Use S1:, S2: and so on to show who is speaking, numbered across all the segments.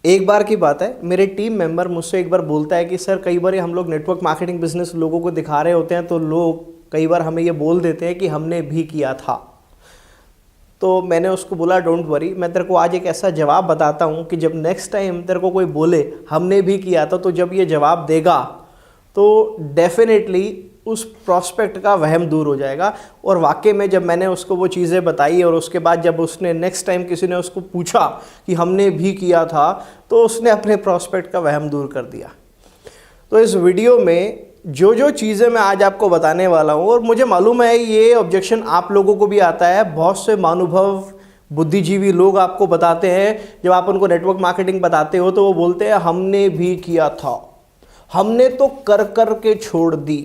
S1: एक बार की बात है, मेरे टीम मेंबर मुझसे एक बार बोलता है कि सर कई बार हम लोग नेटवर्क मार्केटिंग बिजनेस लोगों को दिखा रहे होते हैं तो लोग कई बार हमें ये बोल देते हैं कि हमने भी किया था। तो मैंने उसको बोला डोंट वरी, मैं तेरे को आज एक ऐसा जवाब बताता हूँ कि जब नेक्स्ट टाइम तेरे को कोई बोले हमने भी किया था, तो जब ये जवाब देगा तो डेफिनेटली उस प्रॉस्पेक्ट का वहम दूर हो जाएगा। और वाकई में जब मैंने उसको वो चीज़ें बताई और उसके बाद जब उसने नेक्स्ट टाइम किसी ने उसको पूछा कि हमने भी किया था, तो उसने अपने प्रॉस्पेक्ट का वहम दूर कर दिया। तो इस वीडियो में जो जो चीज़ें मैं आज आपको बताने वाला हूँ, और मुझे मालूम है ये ऑब्जेक्शन आप लोगों को भी आता है, बहुत से महानुभव बुद्धिजीवी लोग आपको बताते हैं, जब आप उनको नेटवर्क मार्केटिंग बताते हो तो वो बोलते हैं हमने भी किया था, हमने तो कर कर के छोड़ दी।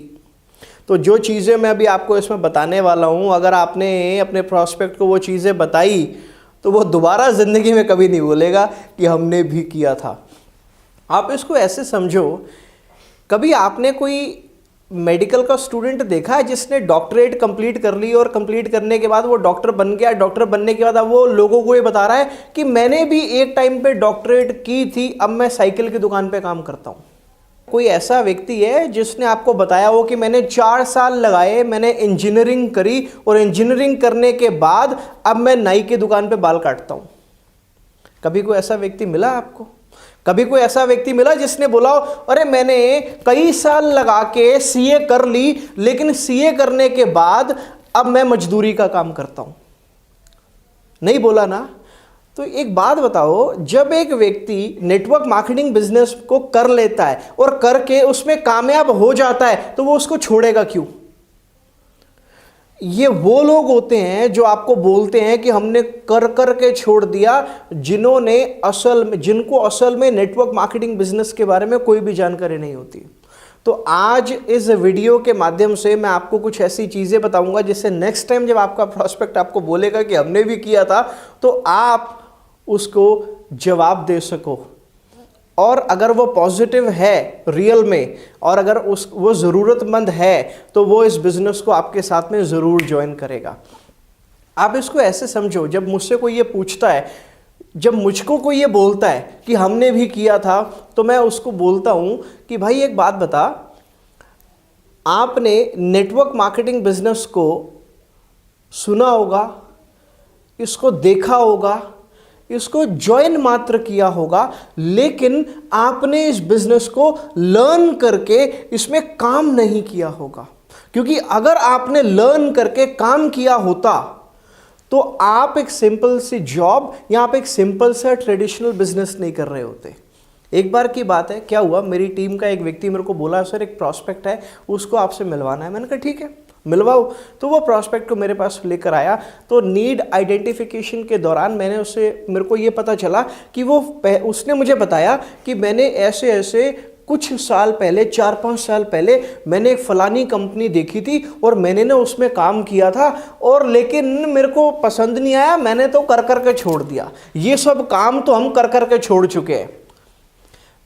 S1: तो जो चीज़ें मैं अभी आपको इसमें बताने वाला हूँ, अगर आपने अपने प्रॉस्पेक्ट को वो चीज़ें बताई तो वो दोबारा ज़िंदगी में कभी नहीं बोलेगा कि हमने भी किया था। आप इसको ऐसे समझो, कभी आपने कोई मेडिकल का स्टूडेंट देखा है जिसने डॉक्टरेट कंप्लीट कर ली और कंप्लीट करने के बाद वो डॉक्टर बन गया, डॉक्टर बनने के बाद अब वो लोगों को ये बता रहा है कि मैंने भी एक टाइम पे डॉक्टरेट की थी, अब मैं साइकिल की दुकान पे काम करता हूँ? कोई ऐसा व्यक्ति है जिसने आपको बताया हो कि मैंने 4 साल लगाए, मैंने इंजीनियरिंग करी और इंजीनियरिंग करने के बाद अब मैं नाई की दुकान पे बाल काटता हूँ? कभी कोई ऐसा व्यक्ति मिला आपको? कभी कोई ऐसा व्यक्ति मिला जिसने बोला अरे मैंने कई साल लगा के सीए कर ली, लेकिन सीए करने के बाद अब मैं मजदूरी का काम करता हूं? नहीं बोला ना। तो एक बात बताओ, जब एक व्यक्ति नेटवर्क मार्केटिंग बिजनेस को कर लेता है और करके उसमें कामयाब हो जाता है तो वो उसको छोड़ेगा क्यों? ये वो लोग होते हैं जो आपको बोलते हैं कि हमने कर कर के छोड़ दिया, जिनको असल में नेटवर्क मार्केटिंग बिजनेस के बारे में कोई भी जानकारी नहीं होती। तो आज इस वीडियो के माध्यम से मैं आपको कुछ ऐसी चीज़ें बताऊंगा जिससे नेक्स्ट टाइम जब आपका प्रॉस्पेक्ट आपको बोलेगा कि हमने भी किया था तो आप उसको जवाब दे सको। और अगर वो पॉजिटिव है रियल में, और अगर वो ज़रूरतमंद है, तो वो इस बिज़नेस को आपके साथ में ज़रूर ज्वाइन करेगा। आप इसको ऐसे समझो, जब मुझसे कोई ये पूछता है, जब मुझको कोई ये बोलता है कि हमने भी किया था, तो मैं उसको बोलता हूँ कि भाई एक बात बता, आपने नेटवर्क मार्केटिंग बिजनेस को सुना होगा, इसको देखा होगा, इसको ज्वाइन मात्र किया होगा, लेकिन आपने इस बिजनेस को लर्न करके इसमें काम नहीं किया होगा। क्योंकि अगर आपने लर्न करके काम किया होता तो आप एक सिंपल सी जॉब या आप एक सिंपल सा ट्रेडिशनल बिजनेस नहीं कर रहे होते। एक बार की बात है, क्या हुआ, मेरी टीम का एक व्यक्ति मेरे को बोला सर एक प्रॉस्पेक्ट है, उसको आपसे मिलवाना है। मैंने कहा ठीक है मिलवाओ। तो वो प्रॉस्पेक्ट को मेरे पास लेकर आया। तो नीड आइडेंटिफिकेशन के दौरान मेरे को ये पता चला कि उसने मुझे बताया कि मैंने ऐसे ऐसे कुछ साल पहले, 4-5 साल पहले मैंने एक फलानी कंपनी देखी थी और मैंने ना उसमें काम किया था, और लेकिन मेरे को पसंद नहीं आया, मैंने तो कर कर के छोड़ दिया। ये सब काम तो हम कर कर के छोड़ चुके हैं।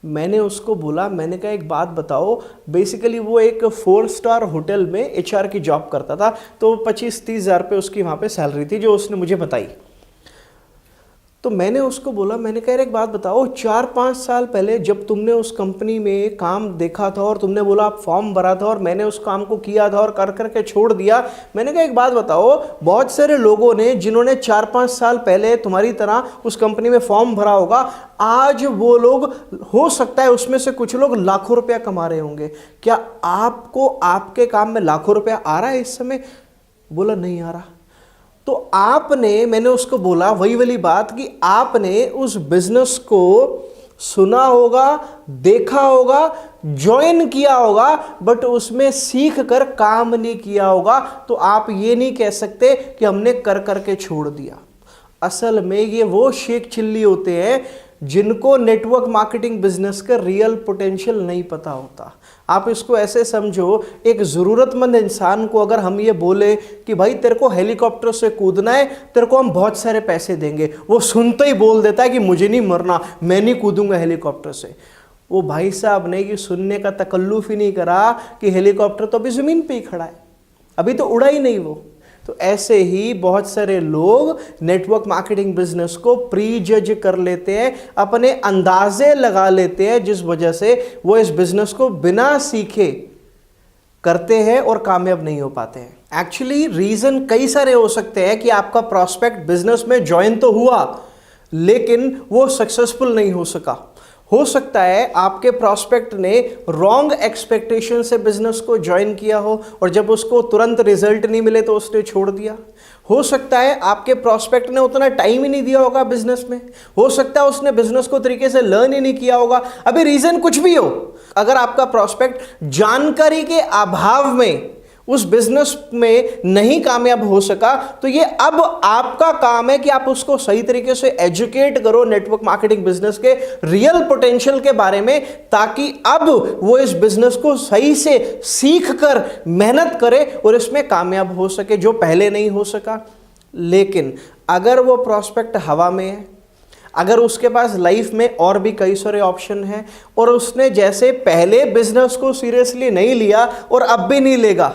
S1: मैंने उसको बोला, मैंने कहा एक बात बताओ, बेसिकली वो एक 4 स्टार होटल में एचआर की जॉब करता था, तो 25-30 हज़ार रुपये उसकी वहाँ पे सैलरी थी जो उसने मुझे बताई। तो मैंने उसको बोला, मैंने कहा एक बात बताओ, 4-5 साल पहले जब तुमने उस कंपनी में काम देखा था और तुमने बोला आप फॉर्म भरा था और मैंने उस काम को किया था और कर करके छोड़ दिया, मैंने कहा एक बात बताओ, बहुत सारे लोगों ने जिन्होंने 4-5 साल पहले तुम्हारी तरह उस कंपनी में फॉर्म भरा होगा, आज वो लोग, हो सकता है उसमें से कुछ लोग लाखों रुपया कमा रहे होंगे। क्या आपको आपके काम में लाखों रुपया आ रहा है इस समय? बोला नहीं आ रहा। तो मैंने उसको बोला वही वाली बात कि आपने उस बिजनेस को सुना होगा, देखा होगा, ज्वाइन किया होगा, बट उसमें सीख कर काम नहीं किया होगा। तो आप ये नहीं कह सकते कि हमने कर करके छोड़ दिया। असल में ये वो शेख चिल्ली होते हैं जिनको नेटवर्क मार्केटिंग बिजनेस का रियल पोटेंशियल नहीं पता होता। आप इसको ऐसे समझो, एक ज़रूरतमंद इंसान को अगर हम ये बोले कि भाई तेरे को हेलीकॉप्टर से कूदना है, तेरे को हम बहुत सारे पैसे देंगे, वो सुनते ही बोल देता है कि मुझे नहीं मरना, मैं नहीं कूदूंगा हेलीकॉप्टर से। वो भाई साहब ने कि सुनने का तकल्लुफ़ ही नहीं करा कि हेलीकॉप्टर तो अभी ज़मीन पे ही खड़ा है, अभी तो उड़ा ही नहीं वो। तो ऐसे ही बहुत सारे लोग नेटवर्क मार्केटिंग बिजनेस को प्री जज कर लेते हैं, अपने अंदाजे लगा लेते हैं, जिस वजह से वो इस बिजनेस को बिना सीखे करते हैं और कामयाब नहीं हो पाते हैं। एक्चुअली रीजन कई सारे हो सकते हैं कि आपका प्रॉस्पेक्ट बिजनेस में ज्वाइन तो हुआ लेकिन वो सक्सेसफुल नहीं हो सका। हो सकता है आपके प्रॉस्पेक्ट ने रॉन्ग एक्सपेक्टेशन से बिजनेस को ज्वाइन किया हो और जब उसको तुरंत रिजल्ट नहीं मिले तो उसने छोड़ दिया। हो सकता है आपके प्रॉस्पेक्ट ने उतना टाइम ही नहीं दिया होगा बिजनेस में। हो सकता है उसने बिजनेस को तरीके से लर्न ही नहीं किया होगा। अभी रीजन कुछ भी हो, अगर आपका प्रॉस्पेक्ट जानकारी के अभाव में उस बिजनेस में नहीं कामयाब हो सका, तो ये अब आपका काम है कि आप उसको सही तरीके से एजुकेट करो नेटवर्क मार्केटिंग बिजनेस के रियल पोटेंशियल के बारे में, ताकि अब वो इस बिजनेस को सही से सीख कर मेहनत करे और इसमें कामयाब हो सके, जो पहले नहीं हो सका। लेकिन अगर वो प्रॉस्पेक्ट हवा में है, अगर उसके पास लाइफ में और भी कई सारे ऑप्शन हैं और उसने जैसे पहले बिजनेस को सीरियसली नहीं लिया और अब भी नहीं लेगा,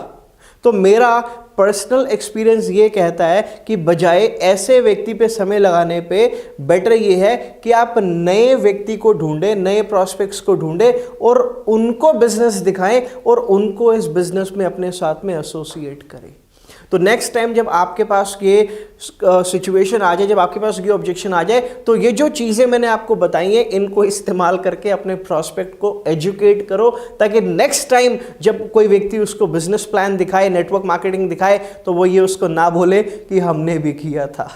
S1: तो मेरा पर्सनल एक्सपीरियंस ये कहता है कि बजाय ऐसे व्यक्ति पे समय लगाने पे बेटर ये है कि आप नए व्यक्ति को ढूंढें, नए प्रॉस्पेक्ट्स को ढूंढें और उनको बिजनेस दिखाएं और उनको इस बिजनेस में अपने साथ में एसोसिएट करें। तो नेक्स्ट टाइम जब आपके पास ये सिचुएशन आ जाए, जब आपके पास ये ऑब्जेक्शन आ जाए, तो ये जो चीज़ें मैंने आपको बताई हैं इनको इस्तेमाल करके अपने प्रॉस्पेक्ट को एजुकेट करो, ताकि नेक्स्ट टाइम जब कोई व्यक्ति उसको बिजनेस प्लान दिखाए, नेटवर्क मार्केटिंग दिखाए, तो वो ये उसको ना बोले कि हमने भी किया था।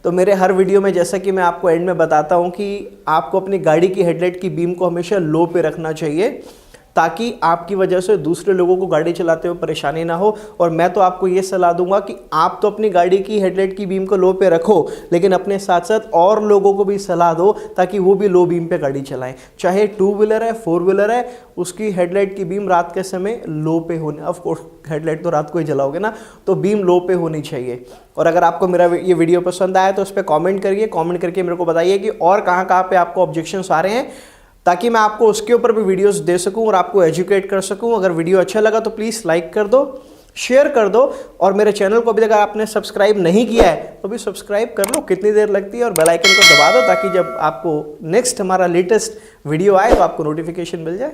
S1: तो मेरे हर वीडियो में जैसा कि मैं आपको एंड में बताता हूँ कि आपको अपनी गाड़ी की हेडलाइट की बीम को हमेशा लो पे रखना चाहिए, ताकि आपकी वजह से दूसरे लोगों को गाड़ी चलाते हुए परेशानी ना हो। और मैं तो आपको ये सलाह दूंगा कि आप तो अपनी गाड़ी की हेडलाइट की बीम को लो पे रखो, लेकिन अपने साथ साथ और लोगों को भी सलाह दो ताकि वो भी लो बीम पे गाड़ी चलाएं। चाहे 2 व्हीलर है, 4 व्हीलर है, उसकी हेडलाइट की बीम रात के समय लो पे होनी, ऑफ कोर्स हेडलाइट तो रात को ही जलाओगे ना, तो बीम लो पे होनी चाहिए। और अगर आपको मेरा ये वीडियो पसंद आया तो उस पर कॉमेंट करिए, कॉमेंट करके मेरे को बताइए कि और कहाँ पे आपको ऑब्जेक्शंस आ रहे हैं, ताकि मैं आपको उसके ऊपर भी वीडियोस दे सकूं और आपको एजुकेट कर सकूं। अगर वीडियो अच्छा लगा तो प्लीज़ लाइक कर दो, शेयर कर दो, और मेरे चैनल को अभी तक आपने सब्सक्राइब नहीं किया है तो भी सब्सक्राइब कर लो, कितनी देर लगती है, और बेल आइकन को दबा दो ताकि जब आपको नेक्स्ट हमारा लेटेस्ट वीडियो आए तो आपको नोटिफिकेशन मिल जाए।